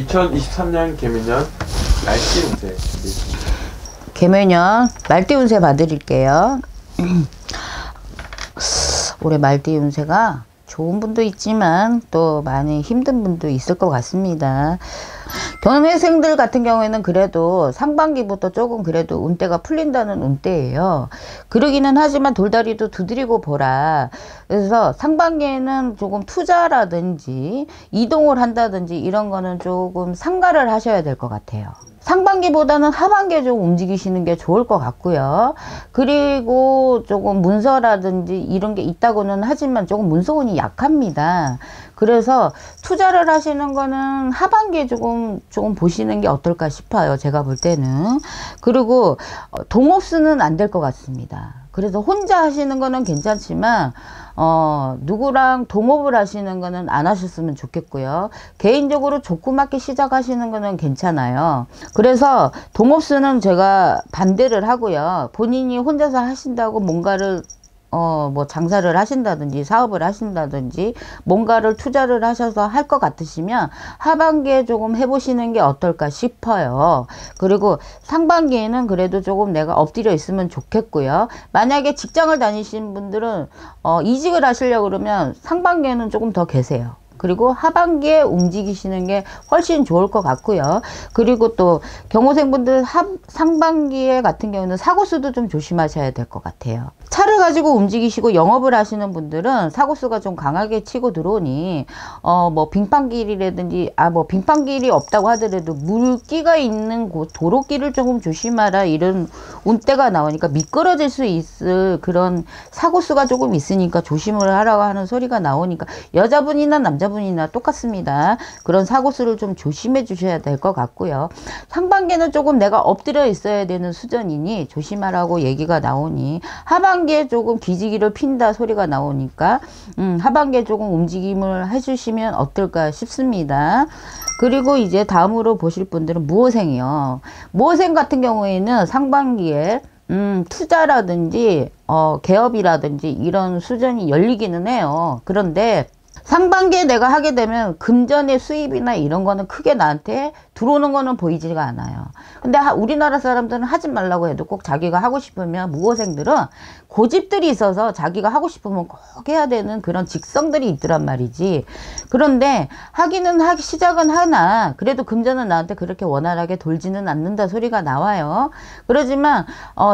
2023년 개묘년 말띠 운세. 개묘년 말띠 운세 봐드릴게요. 올해 말띠 운세가 좋은 분도 있지만 또 많이 힘든 분도 있을 것 같습니다. 경매생들 같은 경우에는 그래도 상반기부터 조금 그래도 운대가 풀린다는 운대예요. 그러기는 하지만 돌다리도 두드리고 보라. 그래서 상반기에는 조금 투자라든지 이동을 한다든지 이런 거는 조금 상가를 하셔야 될 것 같아요. 상반기보다는 하반기에 좀 움직이시는 게 좋을 것 같고요. 그리고 조금 문서라든지 이런 게 있다고는 하지만 조금 문서운이 약합니다. 그래서 투자를 하시는 거는 하반기에 조금 보시는 게 어떨까 싶어요. 제가 볼 때는. 그리고 동업수는 안 될 것 같습니다. 그래서 혼자 하시는 거는 괜찮지만 누구랑 동업을 하시는 거는 안 하셨으면 좋겠고요. 개인적으로 조그맣게 시작하시는 거는 괜찮아요. 그래서 동업수는 제가 반대를 하고요. 본인이 혼자서 하신다고 뭔가를 뭐 장사를 하신다든지 사업을 하신다든지 뭔가를 투자를 하셔서 할 것 같으시면 하반기에 조금 해보시는 게 어떨까 싶어요. 그리고 상반기에는 그래도 조금 내가 엎드려 있으면 좋겠고요. 만약에 직장을 다니시는 분들은 이직을 하시려고 그러면 상반기에는 조금 더 계세요. 그리고 하반기에 움직이시는 게 훨씬 좋을 것 같고요. 그리고 또 경호생분들 상반기에 같은 경우는 사고수도 좀 조심하셔야 될 것 같아요. 차를 가지고 움직이시고 영업을 하시는 분들은 사고수가 좀 강하게 치고 들어오니 뭐 빙판길이라든지 뭐 빙판길이 없다고 하더라도 물기가 있는 곳 도로길을 조금 조심하라 이런 운대가 나오니까 미끄러질 수 있을 그런 사고수가 조금 있으니까 조심을 하라고 하는 소리가 나오니까 여자분이나 남자분이나 똑같습니다. 그런 사고수를 좀 조심해 주셔야 될 것 같고요. 상반기에는 조금 내가 엎드려 있어야 되는 수준이니 조심하라고 얘기가 나오니 하반기에 조금 기지기를 핀다 소리가 나오니까 하반기에 조금 움직임을 해주시면 어떨까 싶습니다. 그리고 이제 다음으로 보실 분들은 무호생이요. 무호생 같은 경우에는 상반기에 투자라든지 개업이라든지 이런 수준이 열리기는 해요. 그런데 상반기에 내가 하게 되면 금전의 수입이나 이런 거는 크게 나한테 들어오는 거는 보이지가 않아요. 근데 우리나라 사람들은 하지 말라고 해도 꼭 자기가 하고 싶으면 무호생들은 고집들이 있어서 자기가 하고 싶으면 꼭 해야 되는 그런 직성들이 있더란 말이지. 그런데 하기는 시작은 하나 그래도 금전은 나한테 그렇게 원활하게 돌지는 않는다 소리가 나와요. 그러지만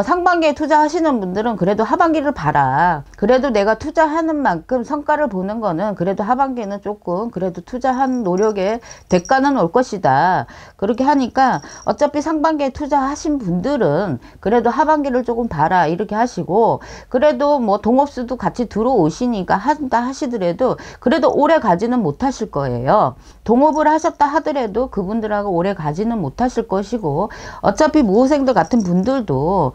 상반기에 투자하시는 분들은 그래도 하반기를 봐라. 그래도 내가 투자하는 만큼 성과를 보는 거는 그래도 하반기에는 조금 그래도 투자한 노력에 대가는 올 것이다. 그렇게 하니까 어차피 상반기에 투자하신 분들은 그래도 하반기를 조금 봐라 이렇게 하시고 그래도 뭐 동업수도 같이 들어오시니까 한다 하시더라도 그래도 오래 가지는 못하실 거예요. 동업을 하셨다 하더라도 그분들하고 오래 가지는 못하실 것이고 어차피 무호생들 같은 분들도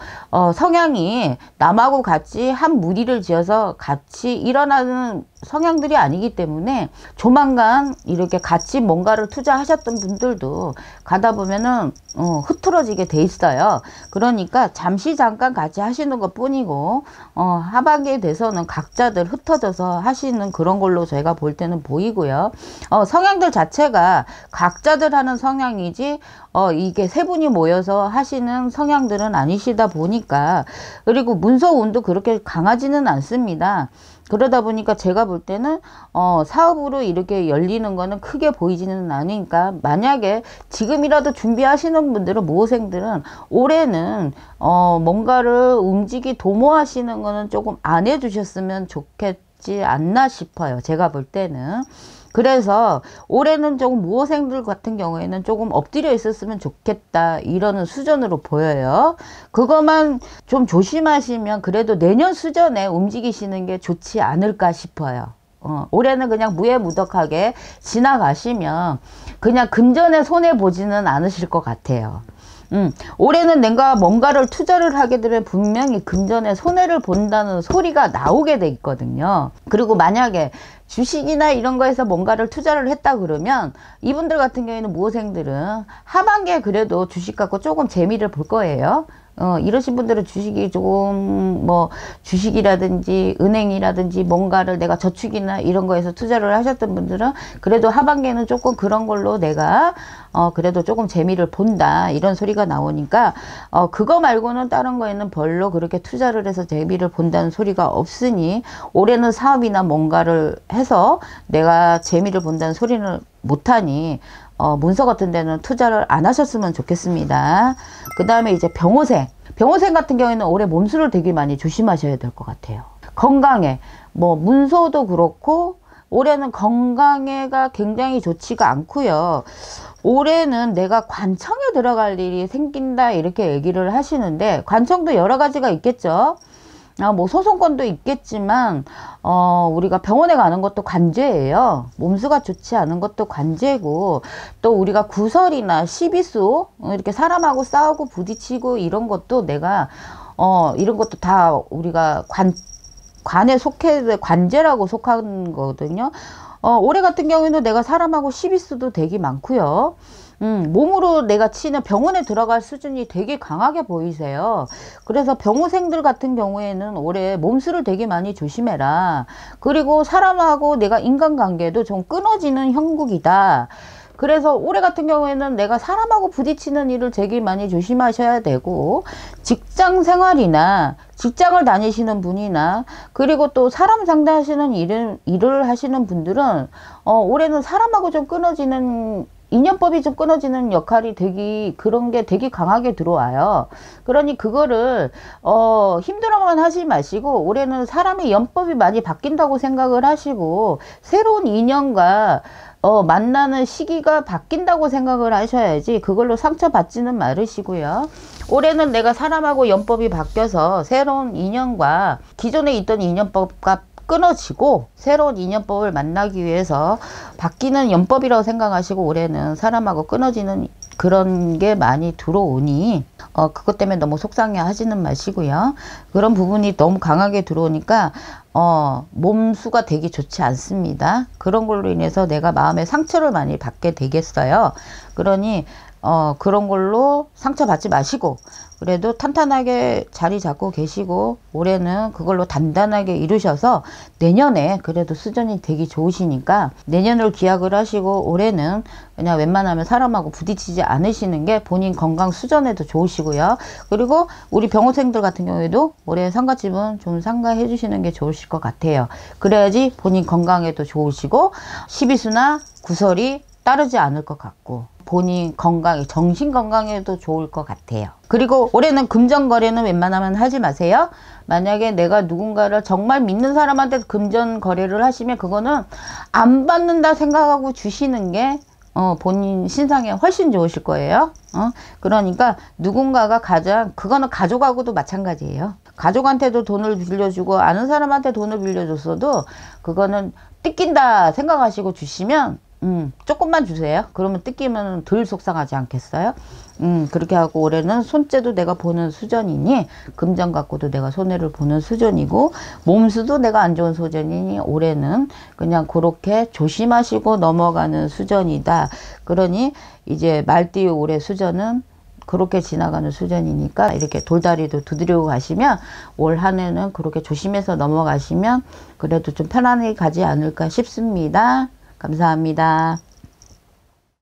성향이 남하고 같이 한 무리를 지어서 같이 일어나는 성향들이 아니기 때문에 조만간 이렇게 같이 뭔가를 투자하셨던 분들도 가다 보면은 흐트러지게 돼 있어요. 그러니까 잠시 잠깐 같이 하시는 것 뿐이고 하반기에 돼서는 각자들 흩어져서 하시는 그런 걸로 제가 볼 때는 보이고요. 성향들 자체가 각자들 하는 성향이지 이게 세 분이 모여서 하시는 성향들은 아니시다 보니까 그리고 문서운도 그렇게 강하지는 않습니다. 그러다 보니까 제가 볼 때는 사업으로 이렇게 열리는 거는 크게 보이지는 않으니까 만약에 지금이라도 준비하시는 분들은 무호생들은 올해는 뭔가를 도모하시는 거는 조금 안 해주셨으면 좋겠지 않나 싶어요. 제가 볼 때는. 그래서 올해는 조금 무호생들 같은 경우에는 조금 엎드려 있었으면 좋겠다 이러는 수준으로 보여요. 그것만 좀 조심하시면 그래도 내년 수준에 움직이시는 게 좋지 않을까 싶어요. 올해는 그냥 무해무덕하게 지나가시면 그냥 금전에 손해보지는 않으실 것 같아요. 올해는 내가 뭔가를 투자를 하게 되면 분명히 금전에 손해를 본다는 소리가 나오게 돼 있거든요. 그리고 만약에 주식이나 이런 거에서 뭔가를 투자를 했다 그러면 이분들 같은 경우에는 무호생들은 하반기에 그래도 주식 갖고 조금 재미를 볼 거예요. 이러신 분들은 주식이 조금 뭐 주식이라든지 은행이라든지 뭔가를 내가 저축이나 이런 거에서 투자를 하셨던 분들은 그래도 하반기에는 조금 그런 걸로 내가 그래도 조금 재미를 본다 이런 소리가 나오니까 그거 말고는 다른 거에는 별로 그렇게 투자를 해서 재미를 본다는 소리가 없으니 올해는 사업이나 뭔가를 해서 내가 재미를 본다는 소리는 못하니 문서 같은 데는 투자를 안 하셨으면 좋겠습니다. 그 다음에 이제 병호생 같은 경우에는 올해 몸수를 되게 많이 조심하셔야 될 것 같아요. 건강에 뭐 문서도 그렇고 올해는 건강에가 굉장히 좋지가 않고요. 올해는 내가 관청에 들어갈 일이 생긴다 이렇게 얘기를 하시는데 관청도 여러 가지가 있겠죠. 뭐 소송권도 있겠지만 우리가 병원에 가는 것도 관제예요. 몸수가 좋지 않은 것도 관제고 또 우리가 구설이나 시비수 이렇게 사람하고 싸우고 부딪히고 이런 것도 내가 이런 것도 다 우리가 관에 속해 관제라고 속한 거거든요. 올해 같은 경우에는 내가 사람하고 시비수도 되게 많고요. 몸으로 내가 치는 병원에 들어갈 수준이 되게 강하게 보이세요. 그래서 병호생들 같은 경우에는 올해 몸수를 되게 많이 조심해라. 그리고 사람하고 내가 인간관계도 좀 끊어지는 형국이다. 그래서 올해 같은 경우에는 내가 사람하고 부딪히는 일을 되게 많이 조심하셔야 되고 직장 생활이나 직장을 다니시는 분이나 그리고 또 사람 상대하시는 일을 하시는 분들은 올해는 사람하고 좀 끊어지는 인연법이 좀 끊어지는 역할이 그런 게 되게 강하게 들어와요. 그러니 그거를 힘들어만 하지 마시고 올해는 사람의 연법이 많이 바뀐다고 생각을 하시고 새로운 인연과 만나는 시기가 바뀐다고 생각을 하셔야지 그걸로 상처받지는 말으시고요. 올해는 내가 사람하고 연법이 바뀌어서 새로운 인연과 기존에 있던 인연법과 끊어지고 새로운 인연법을 만나기 위해서 바뀌는 연법이라고 생각하시고 올해는 사람하고 끊어지는 그런 게 많이 들어오니 그것 때문에 너무 속상해 하지는 마시고요. 그런 부분이 너무 강하게 들어오니까 몸수가 되게 좋지 않습니다. 그런 걸로 인해서 내가 마음에 상처를 많이 받게 되겠어요. 그러니 그런 걸로 상처받지 마시고 그래도 탄탄하게 자리 잡고 계시고 올해는 그걸로 단단하게 이루셔서 내년에 그래도 수전이 되게 좋으시니까 내년을 기약을 하시고 올해는 그냥 웬만하면 사람하고 부딪히지 않으시는 게 본인 건강 수전에도 좋으시고요. 그리고 우리 병호생들 같은 경우에도 올해 상가집은 좀 상가해 주시는 게 좋으실 것 같아요. 그래야지 본인 건강에도 좋으시고 시비수나 구설이 따르지 않을 것 같고 본인 건강에 정신 건강에도 좋을 것 같아요. 그리고 올해는 금전 거래는 웬만하면 하지 마세요. 만약에 내가 누군가를 정말 믿는 사람한테 금전 거래를 하시면 그거는 안 받는다 생각하고 주시는 게 본인 신상에 훨씬 좋으실 거예요. 그러니까 누군가가 그거는 가족하고도 마찬가지예요. 가족한테도 돈을 빌려주고 아는 사람한테 돈을 빌려줬어도 그거는 뜯긴다 생각하시고 주시면 조금만 주세요. 그러면 뜯기면 덜 속상하지 않겠어요? 그렇게 하고 올해는 손재도 내가 보는 수전이니 금전 갖고도 내가 손해를 보는 수전이고 몸수도 내가 안 좋은 수전이니 올해는 그냥 그렇게 조심하시고 넘어가는 수전이다. 그러니 이제 말띠 올해 수전은 그렇게 지나가는 수전이니까 이렇게 돌다리도 두드리고 가시면 올 한 해는 그렇게 조심해서 넘어가시면 그래도 좀 편안하게 가지 않을까 싶습니다. 감사합니다.